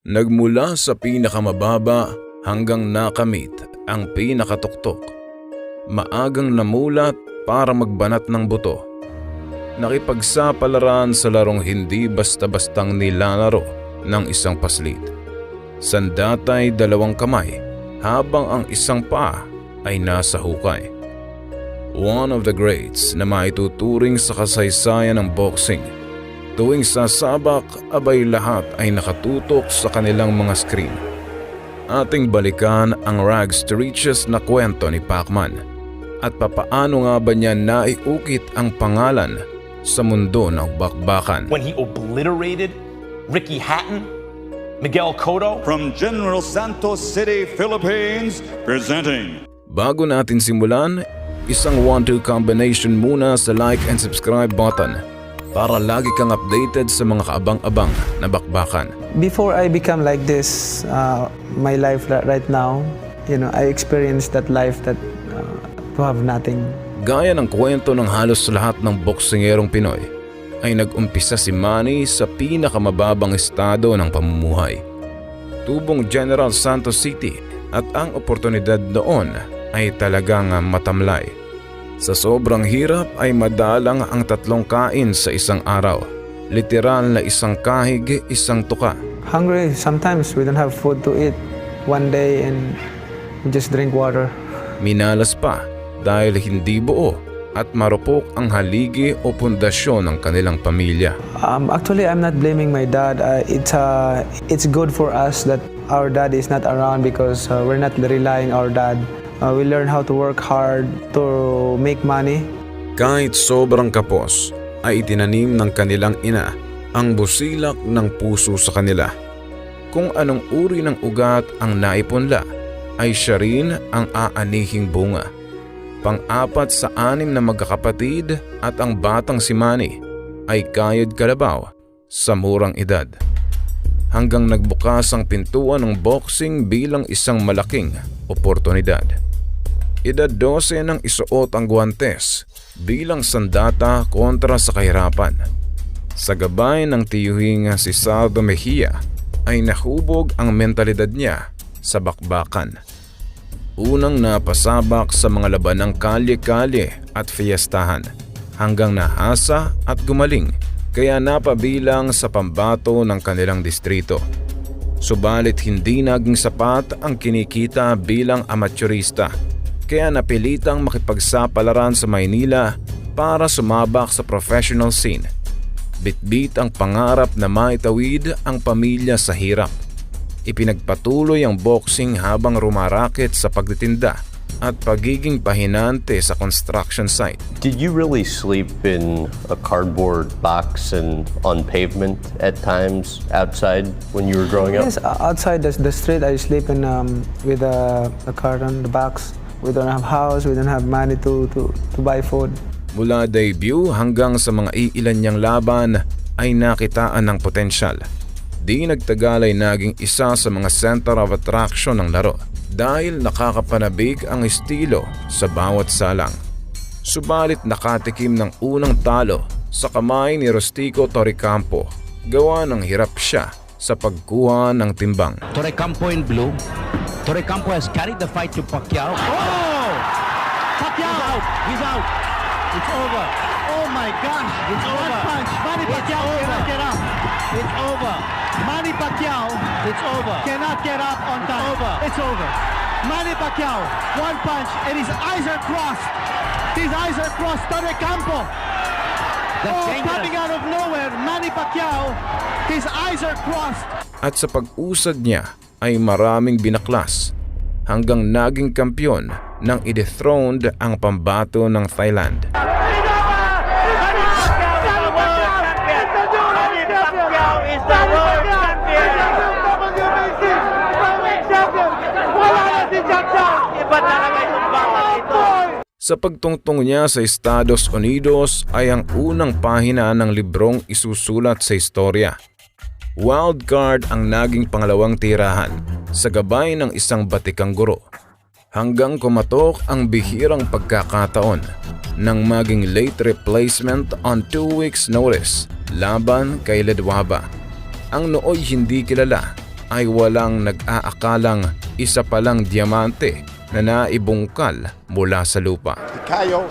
Nagmula sa pinakamababa hanggang nakamit ang pinakatuktok. Maagang namulat para magbanat ng buto. Nakipagsapalaran sa larong hindi basta-bastang nilalaro ng isang paslit. Sandatay 2 kamay habang ang isang paa ay nasa hukay. One of the greats na maituturing sa kasaysayan ng boxing. Tuwing sasabak, abay lahat ay nakatutok sa kanilang mga screen. Ating balikan ang rags to riches na kwento ni Pacman at papaano nga ba niya naiukit ang pangalan sa mundo ng bakbakan. When he obliterated Ricky Hatton, Miguel Cotto. From General Santos City, Philippines, presenting. Bago natin simulan, isang 1-2 combination muna sa like and subscribe button para lagi kang updated sa mga kaabang-abang na bakbakan. Before I become like this, my life right now, I experienced that life that to have nothing. Gaya ng kwento ng halos lahat ng boksingerong Pinoy, ay nag-umpisa si Manny sa pinakamababang estado ng pamumuhay. Tubong General Santos City at ang oportunidad doon ay talagang matamlay. Sa sobrang hirap ay madalang ang 3 kain sa isang araw. Literal na isang kahig, isang tuka. Hungry, sometimes we don't have food to eat. One day and we just drink water. Minalas pa dahil hindi buo at marupok ang haligi o pundasyon ng kanilang pamilya. Actually, I'm not blaming my dad. It's good for us that our dad is not around because we're not relying our dad. We learn how to work hard to make money. Kahit sobrang kapos, ay itinanim ng kanilang ina ang busilak ng puso sa kanila. Kung anong uri ng ugat ang naipunla, ay siya rin ang aanihing bunga. Pang-4 sa 6 na magkakapatid at ang batang si Manny ay kayod kalabaw sa murang edad. Hanggang nagbukas ang pintuan ng boxing bilang isang malaking oportunidad. Edad 12 nang isuot ang guwantes bilang sandata kontra sa kahirapan. Sa gabay ng tiyuhing si Sardo Mejia ay nahubog ang mentalidad niya sa bakbakan. Unang napasabak sa mga labanang kalye-kalye at fiestahan hanggang nahasa at gumaling kaya napabilang sa pambato ng kanilang distrito. Subalit hindi naging sapat ang kinikita bilang amateurista kaya napilitang makipagsapalaran sa Maynila para sumabak sa professional scene. Bitbit ang pangarap na maitawid ang pamilya sa hirap. Ipinagpatuloy ang boxing habang rumaraket sa pagtitinda at pagiging pahinante sa construction site. Did you really sleep in a cardboard box and on pavement at times outside when you were growing up? Yes, outside the street I sleep in with a carton, the box. We don't have house, we don't have money to buy food. Mula debut hanggang sa mga iilan niyang laban ay nakitaan ng potensyal. Di nagtagal ay naging isa sa mga center of attraction ng laro dahil nakakapanabik ang estilo sa bawat salang. Subalit nakatikim ng unang talo sa kamay ni Rustico Torrecampo. Gawa ng hirap siya sa pagkuha ng timbang. Torrecampo in blue. Torrecampo has carried the fight to Pacquiao. Oh! Pacquiao! He's out! It's over! Oh my gosh! It's over! Punch! Manny Pacquiao cannot get up! It's over! Manny Pacquiao! It's over! Cannot get up on time! It's over! It's over! Manny Pacquiao! One punch and his eyes are crossed! His eyes are crossed! Torrecampo! Coming out of nowhere, Manny Pacquiao! His eyes are crossed! At sa pag-usad niya ay maraming binaklas hanggang naging kampiyon nang i-dethroned ang pambato ng Thailand. Sa pagtungtong niya sa Estados Unidos ay ang unang pahina ng librong isusulat sa istorya. Wildcard ang naging pangalawang tirahan sa gabay ng isang batikang guro hanggang kumatok ang bihirang pagkakataon nang maging late replacement on 2 weeks notice laban kay Ledwaba. Ang nooy hindi kilala ay walang nag-aakalang isa palang diamante na naibungkal mula sa lupa. Pacquiao.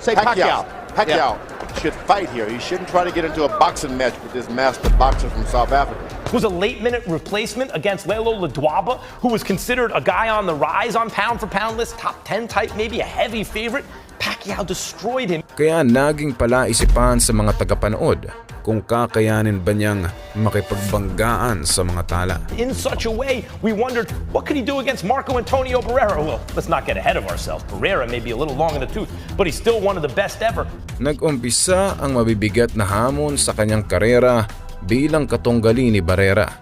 Say Pacquiao. Pacquiao should fight here. He shouldn't try to get into a boxing match with this master boxer from South Africa. Was a late-minute replacement against Lelo Ledwaba, who was considered a guy on the rise on pound-for-pound list, top 10 type, maybe a heavy favorite. Pacquiao destroyed him. Kaya naging palaisipan sa mga tagapanood kung kakayanin ba niyang makipagbanggaan sa mga tala. In such a way, we wondered, what could he do against Marco Antonio Barrera? Well, let's not get ahead of ourselves. Barrera may be a little long in the tooth, but he's still one of the best ever. Nag-umpisa ang mabibigat na hamon sa kanyang karera bilang katunggali ni Barrera.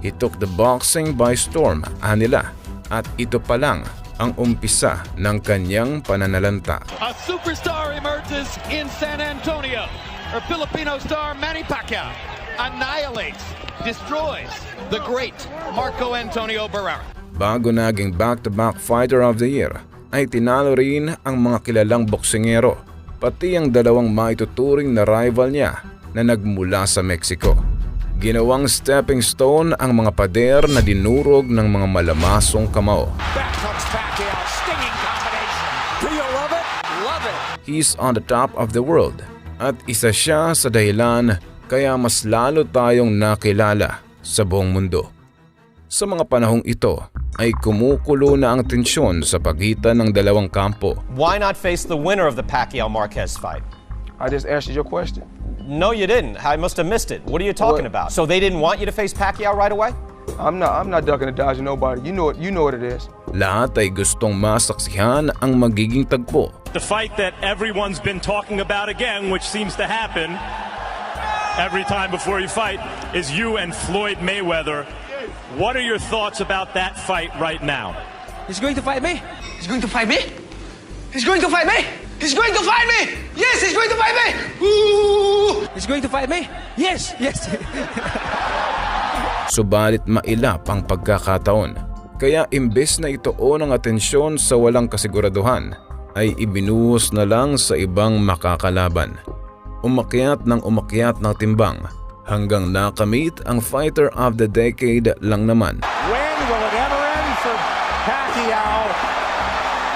He took the boxing by storm, anila, at ito pa lang ang umpisa ng kanyang pananalanta. A superstar emerges in San Antonio. Our Filipino star Manny Pacquiao annihilates, destroys the great Marco Antonio Barrera. Bago naging back-to-back Fighter of the Year, ay tinalo rin ang mga kilalang boksingero, pati ang dalawang maituturing na rival niya na nagmula sa Mexico. Ginawang stepping stone ang mga pader na dinurog ng mga malamasong kamao. Back comes Pacquiao, stinging combination. Do you love it? Love it. He's on the top of the world at isa siya sa dahilan kaya mas lalo tayong nakilala sa buong mundo. Sa mga panahong ito ay kumukulo na ang tensyon sa pagitan ng dalawang kampo. Why not face the winner of the Pacquiao-Marquez fight? I just answered your question. No, you didn't. I must have missed it. What are you talking about? So they didn't want you to face Pacquiao right away? I'm not ducking and dodging nobody. You know what it is. Lahat ay gustong masaksihan ang magiging tagpo. The fight that everyone's been talking about again, which seems to happen every time before you fight, is you and Floyd Mayweather. What are your thoughts about that fight right now? He's going to fight me? He's going to fight me? He's going to fight me? He's going to fight me! Yes, he's going to fight me! Ooh! He's going to fight me? Yes, yes. Subalit mailap ang pagkakataon. Kaya imbes na ituon ang atensyon sa walang kasiguraduhan, ay ibinuhos na lang sa ibang makakalaban. Umakyat ng timbang hanggang nakamit ang Fighter of the Decade lang naman. When will it ever end for Pacquiao?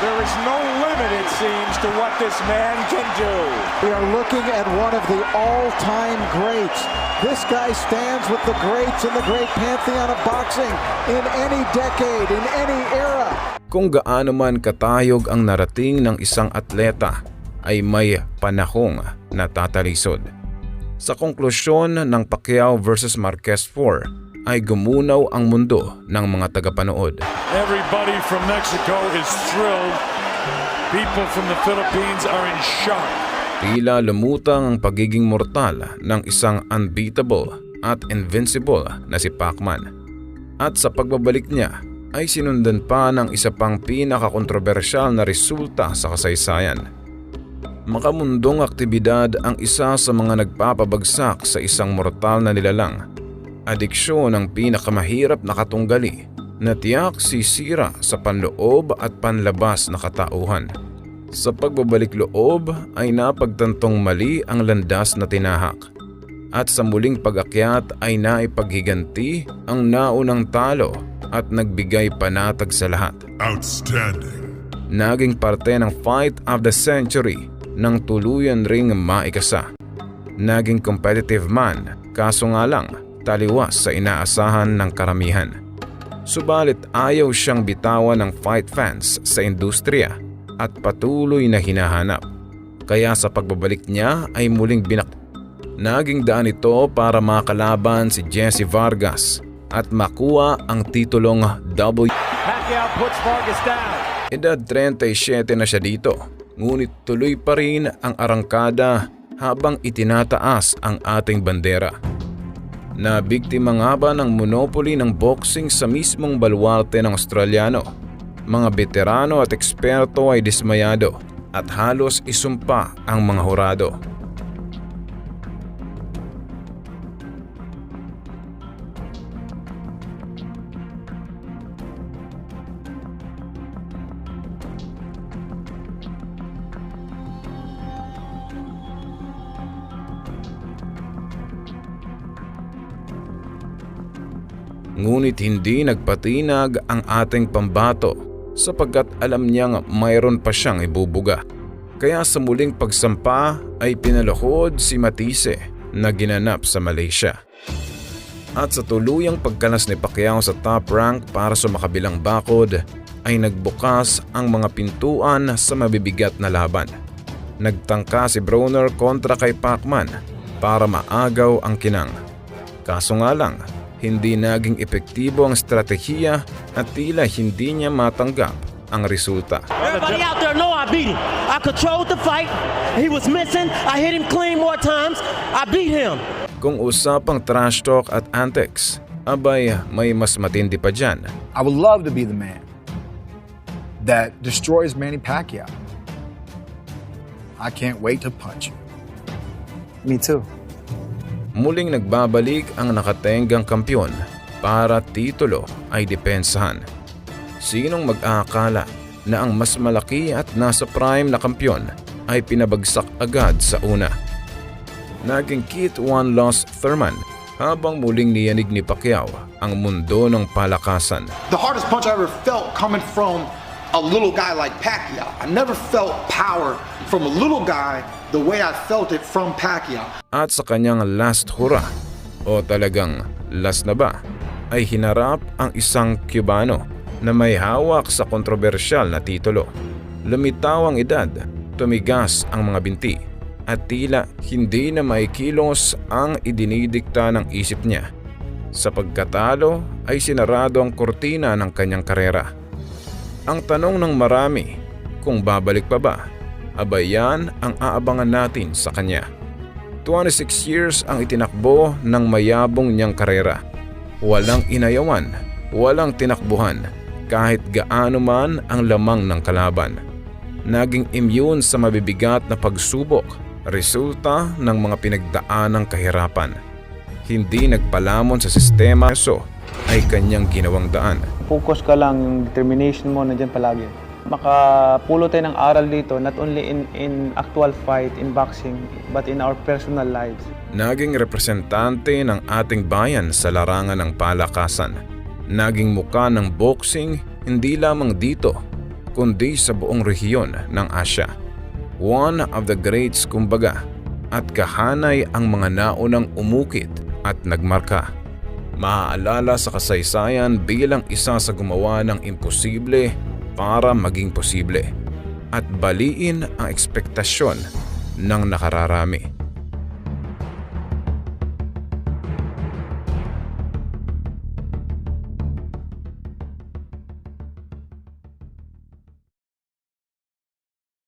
There is no limit, it seems, to what this man can do. We are looking at one of the all-time greats. This guy stands with the greats in the great pantheon of boxing in any decade, in any era. Kung gaano man katayog ang narating ng isang atleta, ay may panahong natatalisod. Sa konklusyon ng Pacquiao vs. Marquez 4, ay gumunaw ang mundo ng mga tagapanood. Everybody from Mexico is thrilled. People from the Philippines are in shock. Tila lumutang ang pagiging mortal ng isang unbeatable at invincible na si Pacman. At sa pagbabalik niya ay sinundan pa ng isa pang pinakakontrobersyal na resulta sa kasaysayan. Makamundong aktibidad ang isa sa mga nagpapabagsak sa isang mortal na nilalang. Adiksyon ang pinakamahirap na katunggali na tiyak sisira sa panloob at panlabas na katauhan. Sa pagbabalik loob ay napagtantong mali ang landas na tinahak. At sa muling pag-akyat ay naipaghiganti ang naunang talo at nagbigay panatag sa lahat. Outstanding. Naging parte ng fight of the century nang tuluyan ring maikasa. Naging competitive man, kaso nga lang taliwas sa inaasahan ng karamihan. Subalit ayaw siyang bitawan ng fight fans sa industriya at patuloy na hinahanap. Kaya sa pagbabalik niya ay muling naging daan ito para makalaban si Jesse Vargas at makuha ang titulong W. Pacquiao puts Vargas down. Edad 37 na siya dito, ngunit tuloy pa rin ang arangkada habang itinataas ang ating bandera. Nabiktima nga ba ng monopoly ng boxing sa mismong baluarte ng Australiano? Mga veterano at eksperto ay dismayado at halos isumpa ang mga hurado. Ngunit hindi nagpatinag ang ating pambato sapagkat alam niyang mayroon pa siyang ibubuga. Kaya sa muling pagsampa ay pinaluhod si Matisse na ginanap sa Malaysia. At sa tuluyang pagkalas ni Pacquiao sa top rank para sa makabilang bakod ay nagbukas ang mga pintuan sa mabibigat na laban. Nagtangka si Broner kontra kay Pacman para maagaw ang kinang. Kaso nga lang, hindi naging epektibo ang estratehiya at tila hindi niya matanggap ang resulta. Everybody out there know I beat him. I controlled the fight. He was missing. I hit him clean more times. I beat him. Kung usapang trash talk at antics, abay may mas matindi pa dyan. I would love to be the man that destroys Manny Pacquiao. I can't wait to punch you. Me too. Muling nagbabalik ang nakatenggang kampyon para titulo ay depensahan. Sinong mag-aakala na ang mas malaki at nasa prime na kampyon ay pinabagsak agad sa una? Naging Keith One Loss Thurman habang muling niyanig ni Pacquiao ang mundo ng palakasan. The hardest punch I ever felt coming from a little guy like Pacquiao. I never felt power from a little guy the way I felt it from Pacquiao. At sa kanyang last hurrah, o talagang last na ba, ay hinarap ang isang Cubano na may hawak sa kontrobersyal na titulo. Lumitaw ang edad, tumigas ang mga binti, at tila hindi na maikilos ang idinidikta ng isip niya. Sa pagkatalo ay sinarado ang kortina ng kanyang karera. Ang tanong ng marami, kung babalik pa ba, abay yan ang aabangan natin sa kanya. 26 years ang itinakbo ng mayabong niyang karera. Walang inayawan, walang tinakbuhan, kahit gaano man ang lamang ng kalaban. Naging immune sa mabibigat na pagsubok, resulta ng mga pinagdaanang kahirapan. Hindi nagpalamon sa sistema, so ay kanyang ginawang daan. Focus ka lang, yung determination mo nandiyan palagi. Makapulot tayo ng aral dito, not only in actual fight, in boxing, but in our personal lives. Naging representante ng ating bayan sa larangan ng palakasan. Naging muka ng boxing hindi lamang dito, kundi sa buong rehiyon ng Asya. One of the greats kumbaga, at kahanay ang mga naunang umukit at nagmarka. Maaalala sa kasaysayan bilang isa sa gumawa ng imposible para maging posible at baliin ang ekspektasyon ng nakararami.